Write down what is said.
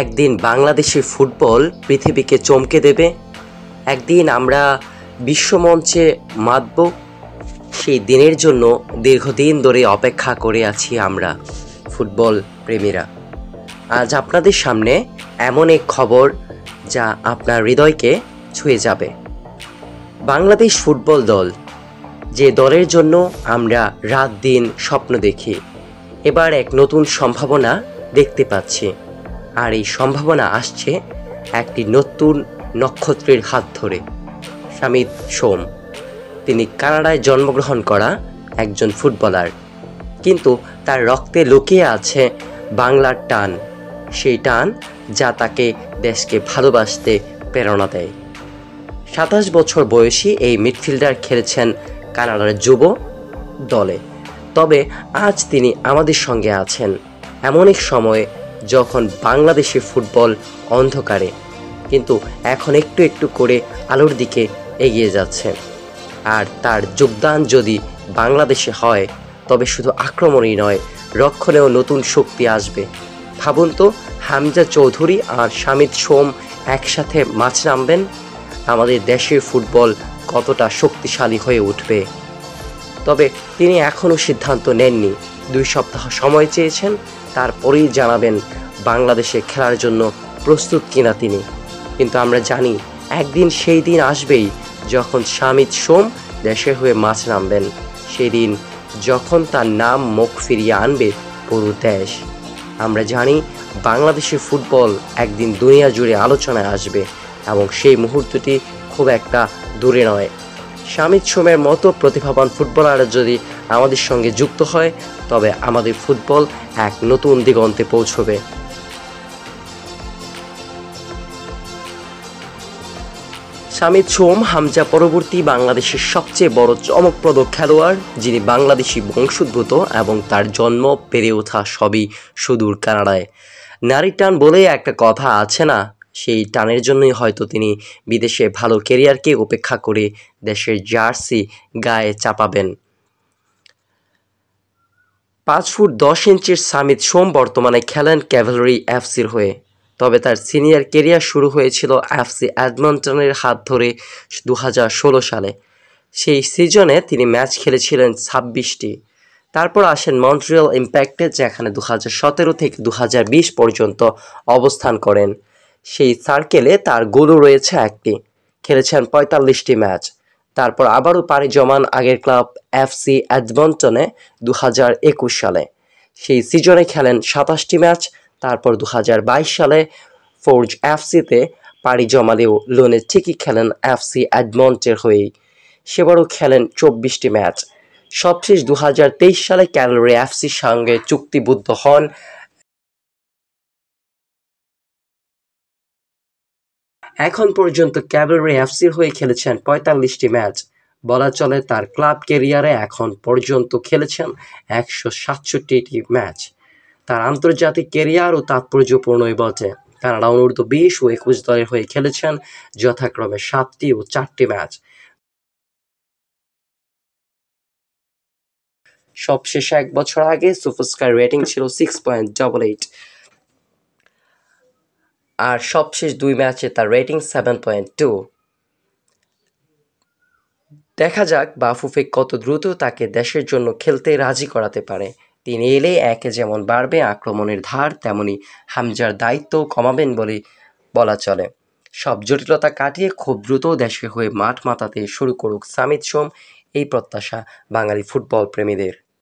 একদিন বাংলাদেশের ফুটবল পৃথিবীকে চমকে দেবে। একদিন আমরা বিশ্বমঞ্চে মাতব। সেই দিনের জন্য দীর্ঘদিন ধরে অপেক্ষা করে আছি আমরা ফুটবল প্রেমীরা। আজ আপনাদের সামনে এমন এক খবর যা আপনার হৃদয়কে ছুঁয়ে যাবে। বাংলাদেশ ফুটবল দল, যে দলের জন্য আমরা রাত দিন স্বপ্ন দেখি, এবার এক নতুন সম্ভাবনা দেখতে পাচ্ছি। আর এই সম্ভাবনা আসছে একটি নতুন নক্ষত্রের হাত ধরে। শামিদ সোম, তিনি কানাডায় জন্মগ্রহণ করা একজন ফুটবলার, কিন্তু তার রক্তে লুকিয়ে আছে বাংলার টান, সেই টান যা তাকে দেশকে ভালোবাসতে প্রেরণা দেয়। 27 বছর বয়সী এই মিডফিল্ডার খেলেছেন কানাডার যুব দলে, তবে আজ তিনি আমাদের সঙ্গে আছেন এমন এক সময়ে যখন বাংলাদেশের ফুটবল অন্ধকারে, কিন্তু এখন একটু একটু করে আলোর দিকে এগিয়ে যাচ্ছে। আর তার যোগদান যদি বাংলাদেশে হয়, তবে শুধু আক্রমণই নয়, রক্ষণেও নতুন শক্তি আসবে। ভাবুন তো, হামজা চৌধুরী আর শামিদ সোম একসাথে মাঠে নামবেন, আমাদের দেশের ফুটবল কতটা শক্তিশালী হয়ে উঠবে। তবে তিনি এখনও সিদ্ধান্ত নেননি, 2 সপ্তাহ সময় চেয়েছেন, তারপরেই জানাবেন বাংলাদেশে খেলার জন্য প্রস্তুত কিনা তিনি। কিন্তু আমরা জানি একদিন সেই দিন আসবেই যখন শামিদ সোম দেশের হয়ে মাঠে নামবেন, সেদিন যখন তার নাম মুখ ফিরিয়ে আনবে পুরো দেশ। আমরা জানি বাংলাদেশের ফুটবল একদিন দুনিয়া জুড়ে আলোচনায় আসবে, এবং সেই মুহূর্তটি খুব একটা দূরে নয়। শামিদ সোমের মতো প্রতিভাবান ফুটবলাররা যদি আমাদের সঙ্গে যুক্ত হয়, তবে আমাদের ফুটবল এক নতুন দিগন্তে পৌঁছবে। শামিদ সোম হামজা পরবর্তী বাংলাদেশের সবচেয়ে বড় চমকপ্রদ খেলোয়াড়, যিনি বাংলাদেশি বংশোদ্ভূত এবং তার জন্ম বেড়ে ওঠা সবই সুদূর কানাডায়। নারী টান বলে একটা কথা আছে না, সেই টানের জন্যই হয়তো তিনি বিদেশে ভালো ক্যারিয়ারকে উপেক্ষা করে দেশের জার্সি গায়ে চাপাবেন। 5 ফুট 10 ইঞ্চির শামিদ সোম বর্তমানে খেলেন ক্যাভেলরি এফসির হয়ে, তবে তার সিনিয়র ক্যারিয়ার শুরু হয়েছিল এফসি এডমন্টনের হাত ধরে 2016 সালে। সেই সিজনে তিনি ম্যাচ খেলেছিলেন 26টি। তারপর আসেন মন্ট্রিয়াল ইম্প্যাক্টে, যেখানে 2017 থেকে 2020 পর্যন্ত অবস্থান করেন। সেই সার্কেলে তার গোলও রয়েছে একটি, খেলেছেন 45টি ম্যাচ। তারপর আবারও পাড়ি জমান আগের ক্লাব এফসি এডমন্টনে 2021 সালে। সেই সিজনে খেলেন 27টি ম্যাচ। তারপর 2022 সালে ফোর্জ এফসিতে পাড়ি জমালেও লোনে ঠিকই খেলেন এফসি এডমন্টের হয়েই, সেবারও খেলেন 24টি ম্যাচ। সবশেষ 2023 সালে ক্যালগারি এফসির সঙ্গে চুক্তিবদ্ধ হন। এখন পর্যন্ত ক্যালগারি এফসির হয়ে খেলেছেন 45টি ম্যাচ। বলা চলে তার ক্লাব ক্যারিয়ারে এখন পর্যন্ত খেলেছেন 167টি ম্যাচ। তার আন্তর্জাতিক ক্যারিয়ারও তাৎপর্যপূর্ণই বটে। কানাডা অনূর্ধ্ব 20 ও 21 দলের হয়ে খেলেছেন যথাক্রমে 7টি ও 4টি ম্যাচ। সবশেষ 1 বছর আগে সুপারস্টার রেটিং ছিল 6.88, আর সবশেষ 2 ম্যাচে তার রেটিং 7.2। দেখা যাক বাফুফে কত দ্রুত তাকে দেশের জন্য খেলতে রাজি করাতে পারে। তিনি এলে একে যেমন বাড়বে আক্রমণের ধার, তেমনি হামজার দায়িত্বও কমাবেন বলে বলা চলে। সব জটিলতা কাটিয়ে খুব দ্রুত দেশের হয়ে মাঠ মাতাতে শুরু করুক শামিদ সোম, এই প্রত্যাশা বাঙালি ফুটবল প্রেমীদের।